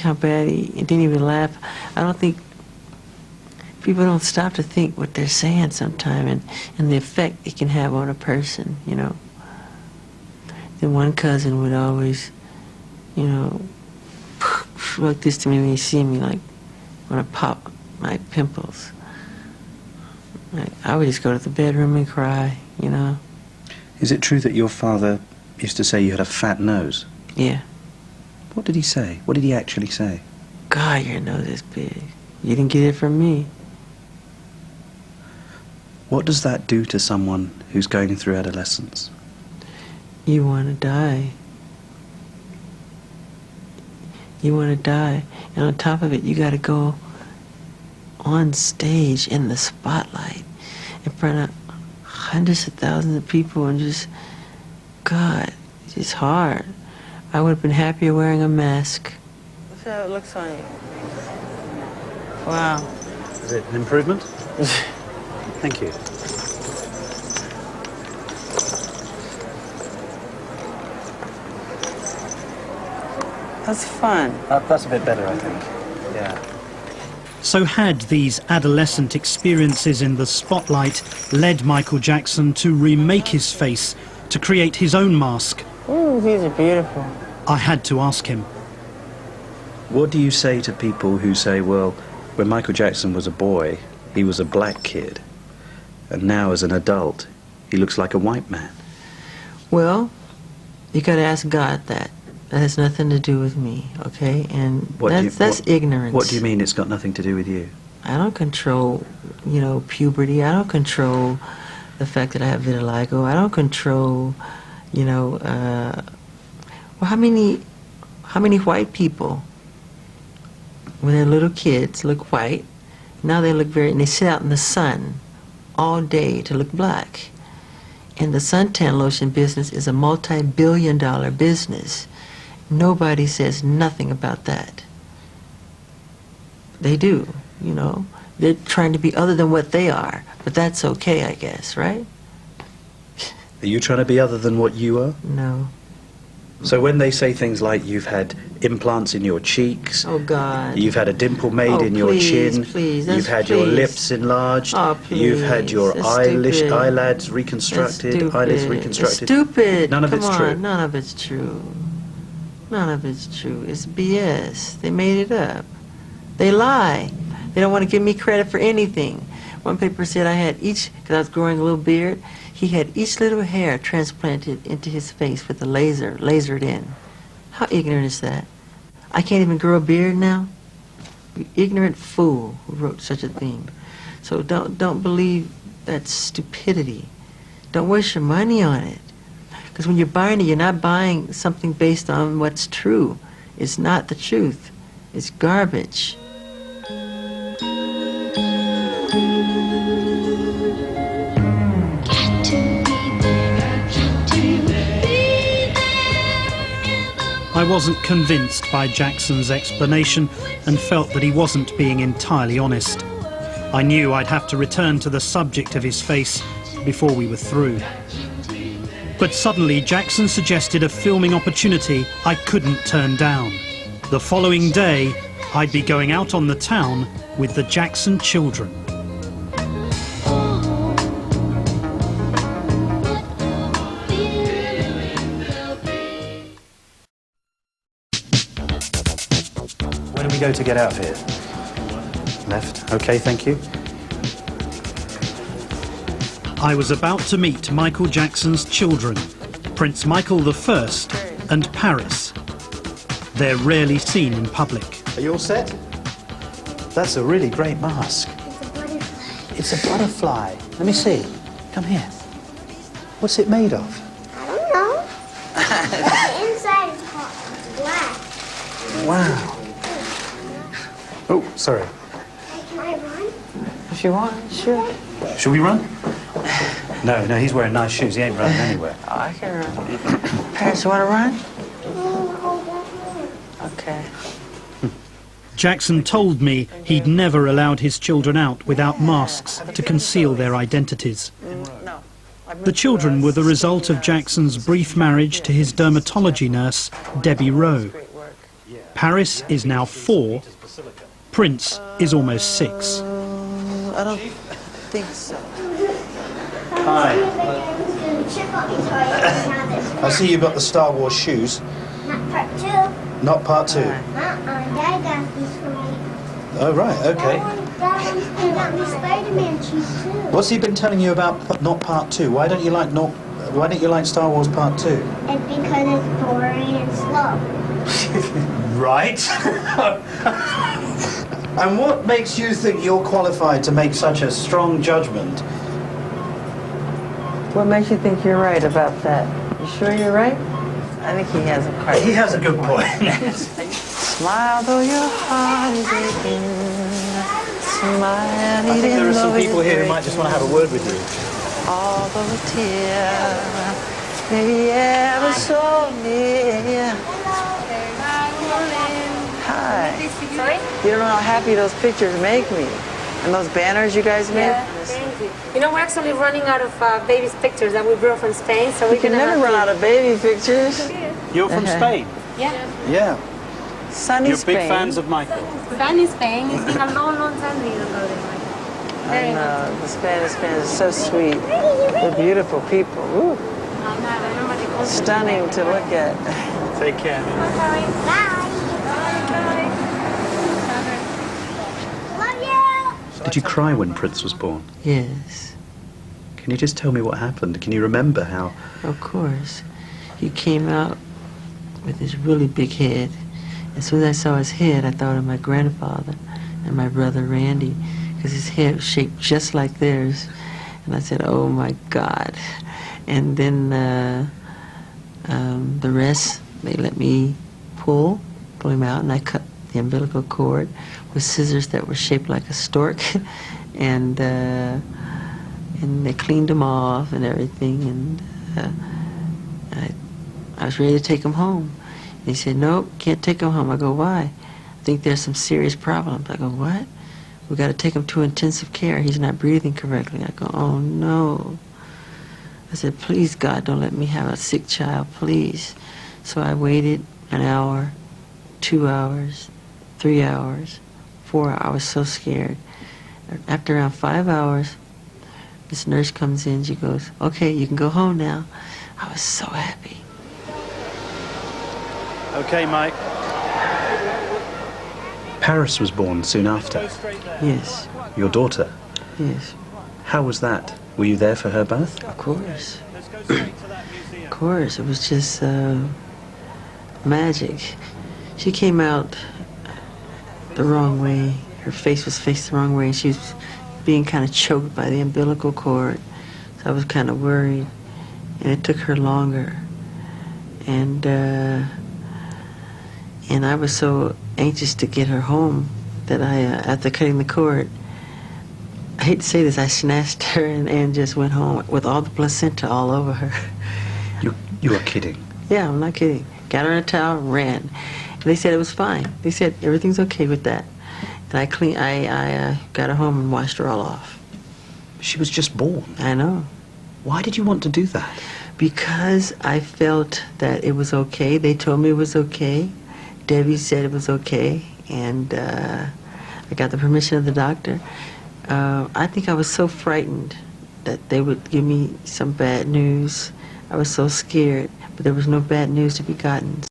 how bad he didn't even laugh. I don't think people don't stop to think what they're saying sometime and the effect it can have on a person, you know. Then one cousin would always, you know, like this to me when he see me, like when I pop my pimples. I would just go to the bedroom and cry, you know. Is it true that your father used to say you had a fat nose? Yeah. What did he say? What did he actually say? God, your nose is big. You didn't get it from me. What does that do to someone who's going through adolescence? You want to die. You want to die. And on top of it, you got to go on stage in the spotlight in front of hundreds of thousands of people and just, God, it's hard. I would have been happier wearing a mask. Let's see how it looks on you. Wow. Is it an improvement? Thank you. That's fun. That's a bit better, I think. Yeah. So had these adolescent experiences in the spotlight led Michael Jackson to remake his face, to create his own mask? Ooh, these are beautiful. I had to ask him. What do you say to people who say, well, when Michael Jackson was a boy, he was a black kid, and now as an adult, he looks like a white man? Well, you got to ask God that. That has nothing to do with me, okay? And that's ignorance. What do you mean it's got nothing to do with you? I don't control, you know, puberty. I don't control the fact that I have vitiligo. I don't control, you know, well, how many white people, when they're little kids, look white? Now they look and they sit out in the sun all day to look black. And the suntan lotion business is a multi-billion-dollar business. Nobody says nothing about that. They do, you know. They're trying to be other than what they are, but that's okay, I guess, right? Are you trying to be other than what you are? No. So when they say things like you've had implants in your cheeks, oh God, you've had a dimple made in your chin, you've had your lips enlarged, you've had your eyelids reconstructed, eyelids reconstructed. It's stupid. None of it's true. None of it's true. None of it's true. It's BS. They made it up. They lie. They don't want to give me credit for anything. One paper said I had each, because I was growing a little beard, he had each little hair transplanted into his face with a lasered in. How ignorant is that? I can't even grow a beard now? You ignorant fool who wrote such a thing. So don't believe that stupidity. Don't waste your money on it. Because when you're buying it, you're not buying something based on what's true. It's not the truth. It's garbage. I wasn't convinced by Jackson's explanation and felt that he wasn't being entirely honest. I knew I'd have to return to the subject of his face before we were through. But suddenly Jackson suggested a filming opportunity I couldn't turn down. The following day, I'd be going out on the town with the Jackson children. Where do we go to get out of here? Left. Okay, thank you. I was about to meet Michael Jackson's children, Prince Michael I and Paris. They're rarely seen in public. Are you all set? That's a really great mask. It's a butterfly. It's a butterfly. Let me see. Come here. What's it made of? I don't know. The inside is hot. Black. Wow. Oh, sorry. Can I run? If you want, sure. Should we run? No, he's wearing nice shoes. He ain't running anywhere. Oh, I can run. Paris, you want to run? Okay. Jackson told me he'd never allowed his children out without masks to conceal their identities. The children were the result of Jackson's brief marriage to his dermatology nurse, Debbie Rowe. Paris is now 4. Prince is almost 6. I don't think so. Hi. I see you've got the Star Wars shoes. Not part 2. Not part 2. Dad got these for me. Oh, right, okay. That one got me Spider-Man shoes too. What's he been telling you about not part 2? Why don't you like Star Wars part 2? It's because it's boring and slow. Right. And what makes you think you're qualified to make such a strong judgment? What makes you think you're right about that? You sure you're right? I think he has a part. He has a good point. Smile though your heart is aching. Smile. I think there are some people here who might just want to have a word with you. Although a tear may be ever so near. Hi. Sorry? You don't know how happy those pictures make me. And those banners you guys made? Yeah, thank you. You know, we're actually running out of baby's pictures that we brought from Spain, so We can never run out of baby pictures. You're from Spain? Yeah. Yeah. Sunny You're Spain. big fans of Michael? Spain is Spain. It's been a long, long time we don't go there. I know. The Spanish fans are so sweet. They're beautiful people. Ooh. Stunning to look at. Take care. Love you! Did you cry when Prince was born? Yes, Can you just tell me what happened? Can you remember how? of course. He came out with his really big head. As soon as I saw his head, I thought of my grandfather and my brother Randy, because his head was shaped just like theirs. And I said, oh my God. And then the rest, they let me pull him out, and I cut the umbilical cord with scissors that were shaped like a stork. and they cleaned him off and everything, and I was ready to take him home. And he said, nope, can't take him home. I go, why? I think there's some serious problems. I go, what? We got to take him to intensive care. He's not breathing correctly. I go, oh no. I said, please God, don't let me have a sick child, please. So I waited an hour, 2 hours, 3 hours, 4 hours. I was so scared. After around 5 hours, this nurse comes in. She goes, okay, you can go home now. I was so happy. Okay, Mike. Paris was born soon after. Yes, Your daughter. yes, How was that? Were you there for her birth? of course. Of course, it was just magic. She came out the wrong way. Her face was faced the wrong way, and she was being kind of choked by the umbilical cord. So I was kind of worried, and it took her longer. And I was so anxious to get her home that I, after cutting the cord, I hate to say this, I snatched her and just went home with all the placenta all over her. You are kidding. Yeah, I'm not kidding. Got her in a towel, ran. And they said it was fine. They said everything's okay with that. And I got her home and washed her all off. She was just born. I know. Why did you want to do that? Because I felt that it was okay. They told me it was okay. Debbie said it was okay. And I got the permission of the doctor. I think I was so frightened that they would give me some bad news. I was so scared, but there was no bad news to be gotten.